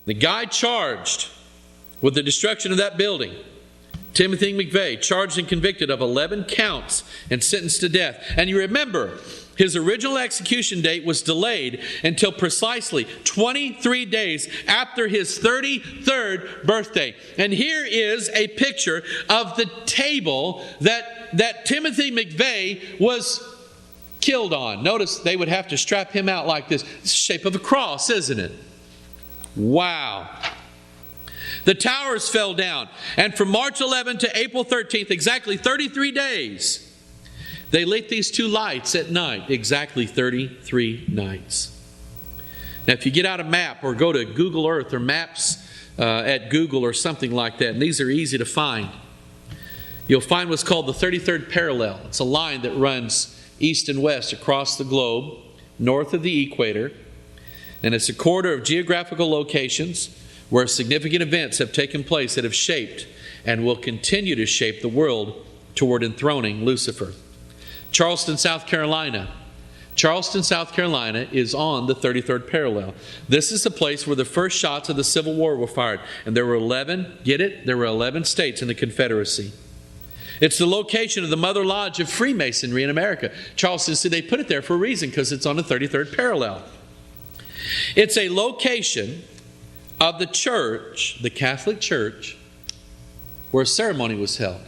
The guy charged with the destruction of that building, Timothy McVeigh, charged and convicted of 11 counts and sentenced to death. And you remember, his original execution date was delayed until precisely 23 days after his 33rd birthday. And here is a picture of the table that Timothy McVeigh was killed on. Notice they would have to strap him out like this. It's the shape of a cross, isn't it? Wow. The towers fell down, and from March 11 to April 13th, exactly 33 days, they lit these two lights at night, exactly 33 nights. Now, if you get out a map or go to Google Earth or Maps at Google or something like that, and these are easy to find, you'll find what's called the 33rd parallel. It's a line that runs east and west across the globe, north of the equator, and it's a corridor of geographical locations where significant events have taken place that have shaped and will continue to shape the world toward enthroning Lucifer. Charleston, South Carolina. Charleston, South Carolina is on the 33rd parallel. This is the place where the first shots of the Civil War were fired. And there were 11, get it? There were 11 states in the Confederacy. It's the location of the Mother Lodge of Freemasonry in America. Charleston, see, they put it there for a reason, because it's on the 33rd parallel. It's a location of the church, the Catholic Church, where a ceremony was held.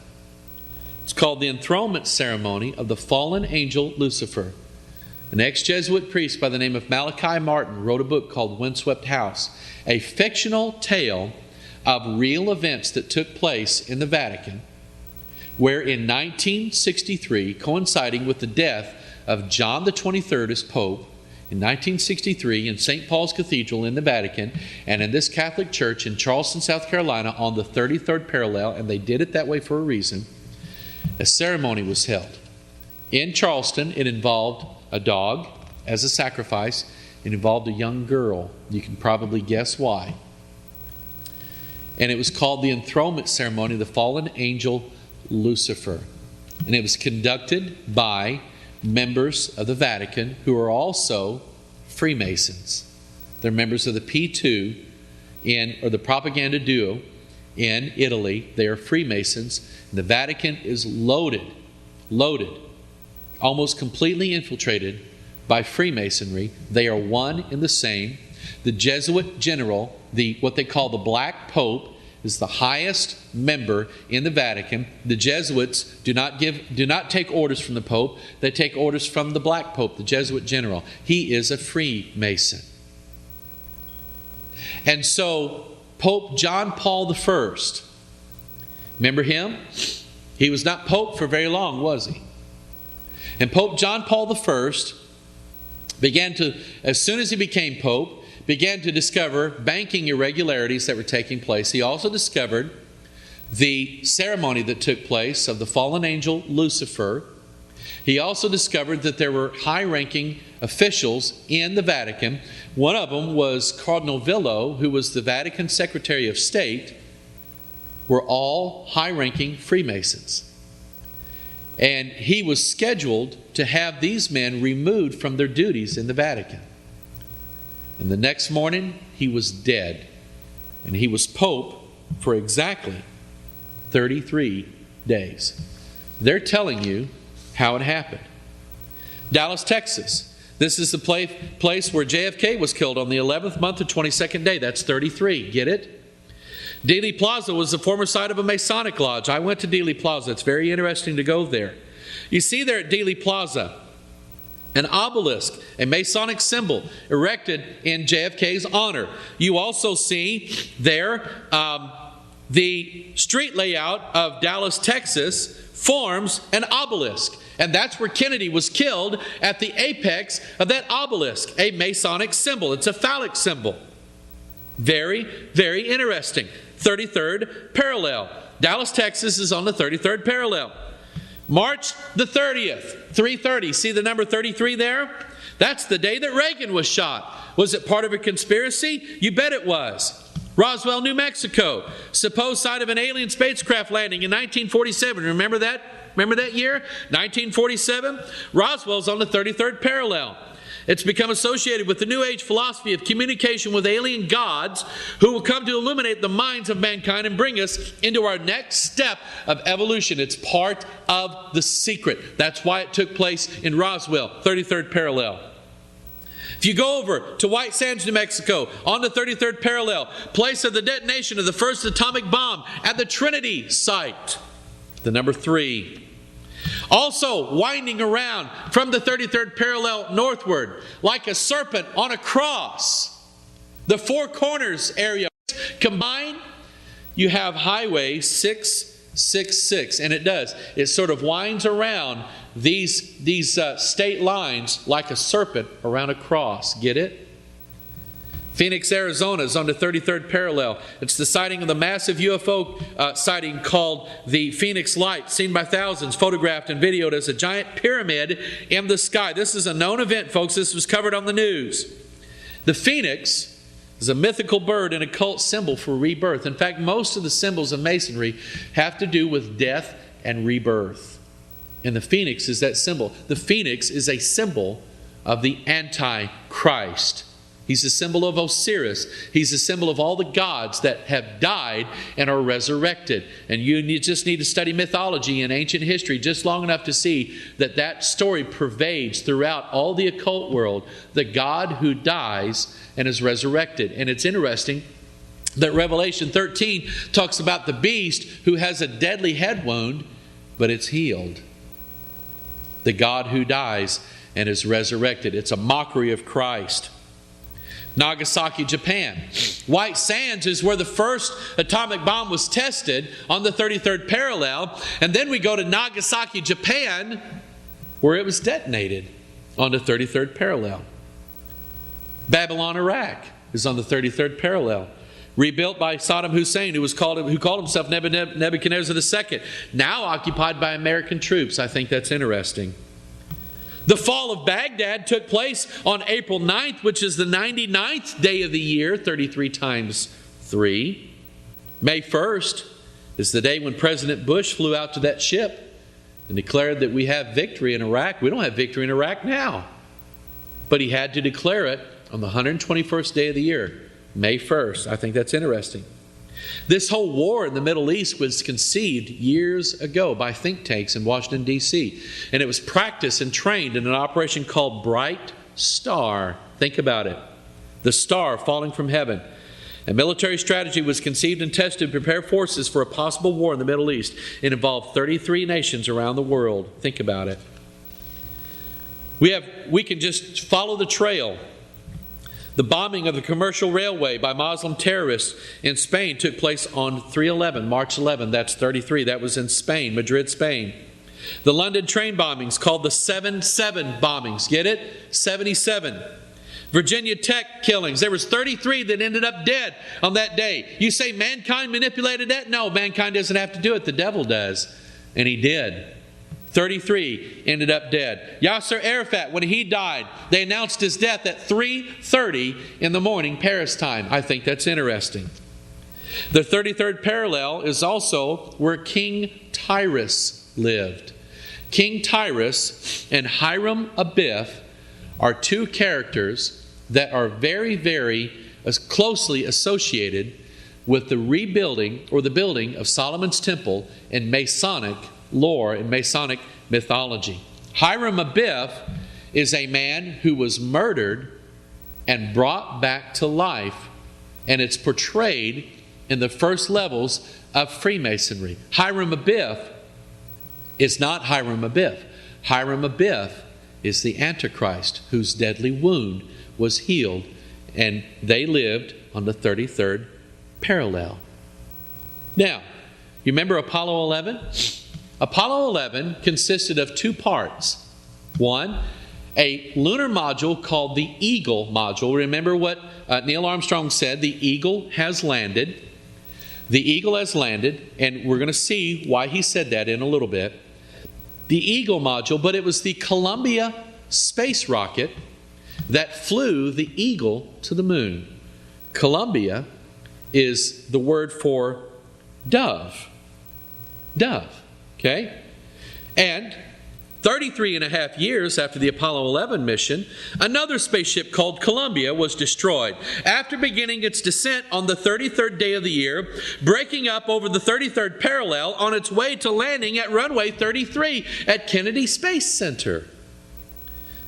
It's called the enthronement ceremony of the fallen angel Lucifer. An ex-Jesuit priest by the name of Malachi Martin wrote a book called Windswept House, a fictional tale of real events that took place in the Vatican, where in 1963, coinciding with the death of John the 23rd as Pope, in 1963 in St. Paul's Cathedral in the Vatican, and in this Catholic church in Charleston, South Carolina on the 33rd parallel, and they did it that way for a reason, a ceremony was held. In Charleston, it involved a dog as a sacrifice. It involved a young girl. You can probably guess why. And it was called the enthronement ceremony of the fallen angel Lucifer. And it was conducted by members of the Vatican who are also Freemasons. They're members of the P2 or the Propaganda Duo in Italy. They are Freemasons. And the Vatican is loaded, almost completely infiltrated by Freemasonry. They are one and the same. The Jesuit general, what they call the Black Pope, is the highest member in the Vatican. The Jesuits do not take orders from the Pope. They take orders from the Black Pope, the Jesuit general. He is a Freemason. And so Pope John Paul I, remember him? He was not Pope for very long, was he? And Pope John Paul I began to, as soon as he became Pope, began to discover banking irregularities that were taking place. He also discovered the ceremony that took place of the fallen angel Lucifer. He also discovered that there were high-ranking officials in the Vatican. One of them was Cardinal Villo, who was the Vatican Secretary of State, were all high-ranking Freemasons. And he was scheduled to have these men removed from their duties in the Vatican. And the next morning, he was dead. And he was Pope for exactly 33 days. They're telling you how it happened. Dallas, Texas. This is the place where JFK was killed on the 11th month of 22nd day. That's 33. Get it? Dealey Plaza was the former site of a Masonic lodge. I went to Dealey Plaza. It's very interesting to go there. You see there at Dealey Plaza an obelisk, a Masonic symbol erected in JFK's honor. You also see there the street layout of Dallas, Texas forms an obelisk. And that's where Kennedy was killed, at the apex of that obelisk, a Masonic symbol. It's a phallic symbol. Very, very interesting. 33rd parallel. Dallas, Texas is on the 33rd parallel. March the 30th, 3:30. See the number 33 there? That's the day that Reagan was shot. Was it part of a conspiracy? You bet it was. Roswell, New Mexico. Supposed site of an alien spacecraft landing in 1947. Remember that? Remember that year? 1947? Roswell's on the 33rd parallel. It's become associated with the New Age philosophy of communication with alien gods who will come to illuminate the minds of mankind and bring us into our next step of evolution. It's part of the secret. That's why it took place in Roswell, 33rd parallel. If you go over to White Sands, New Mexico, on the 33rd parallel, place of the detonation of the first atomic bomb at the Trinity site, the number 3. Also, winding around from the 33rd parallel northward, like a serpent on a cross, the Four Corners area. Combined, you have Highway 666, and it does. It sort of winds around these state lines like a serpent around a cross. Get it? Phoenix, Arizona is on the 33rd parallel. It's the sighting of the massive UFO sighting called the Phoenix Light, seen by thousands, photographed and videoed as a giant pyramid in the sky. This is a known event, folks. This was covered on the news. The phoenix is a mythical bird and a cult symbol for rebirth. In fact, most of the symbols of Masonry have to do with death and rebirth. And the phoenix is that symbol. The phoenix is a symbol of the Antichrist. He's a symbol of Osiris. He's a symbol of all the gods that have died and are resurrected. And you just need to study mythology and ancient history just long enough to see that story pervades throughout all the occult world. The God who dies and is resurrected. And it's interesting that Revelation 13 talks about the beast who has a deadly head wound, but it's healed. The God who dies and is resurrected. It's a mockery of Christ. Nagasaki, Japan. White Sands is where the first atomic bomb was tested on the 33rd parallel. And then we go to Nagasaki, Japan, where it was detonated on the 33rd parallel. Babylon, Iraq is on the 33rd parallel. Rebuilt by Saddam Hussein, who called himself Nebuchadnezzar II, now occupied by American troops. I think that's interesting. The fall of Baghdad took place on April 9th, which is the 99th day of the year, 33 times 3. May 1st is the day when President Bush flew out to that ship and declared that we have victory in Iraq. We don't have victory in Iraq now. But he had to declare it on the 121st day of the year, May 1st. I think that's interesting. This whole war in the Middle East was conceived years ago by think tanks in Washington, D.C. And it was practiced and trained in an operation called Bright Star. Think about it. The star falling from heaven. A military strategy was conceived and tested to prepare forces for a possible war in the Middle East. It involved 33 nations around the world. Think about it. We can just follow the trail. The bombing of the commercial railway by Muslim terrorists in Spain took place on 3/11, March 11. That's 33. That was in Spain, Madrid, Spain. The London train bombings, called the 7/7 bombings. Get it? 77. Virginia Tech killings. There was 33 that ended up dead on that day. You say mankind manipulated that? No, mankind doesn't have to do it. The devil does. And he did. 33 ended up dead. Yasser Arafat, when he died, they announced his death at 3:30 in the morning, Paris time. I think that's interesting. The 33rd parallel is also where King Tyrus lived. King Tyrus and Hiram Abiff are two characters that are very, very closely associated with the rebuilding or the building of Solomon's temple in Masonic lore and Masonic mythology. Hiram Abiff is a man who was murdered and brought back to life, and it's portrayed in the first levels of Freemasonry. Hiram Abiff is not Hiram Abiff. Hiram Abiff is the Antichrist whose deadly wound was healed, and they lived on the 33rd parallel. Now, you remember Apollo 11? Apollo 11 consisted of two parts. One, a lunar module called the Eagle module. Remember what Neil Armstrong said, the Eagle has landed. The Eagle has landed, and we're going to see why he said that in a little bit. The Eagle module, but it was the Columbia space rocket that flew the Eagle to the moon. Columbia is the word for dove. Dove. Okay? And 33 and a half years after the Apollo 11 mission, another spaceship called Columbia was destroyed after beginning its descent on the 33rd day of the year, breaking up over the 33rd parallel on its way to landing at runway 33 at Kennedy Space Center.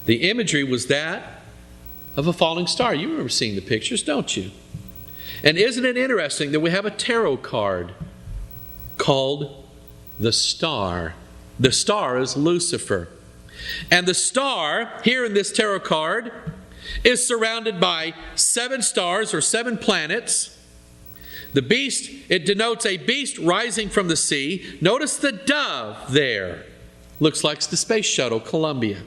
The imagery was that of a falling star. You remember seeing the pictures, don't you? And isn't it interesting that we have a tarot card called the Star? The star is Lucifer. And the star, here in this tarot card, is surrounded by 7 stars or 7 planets. The beast, it denotes a beast rising from the sea. Notice the dove there. Looks like the space shuttle Columbia.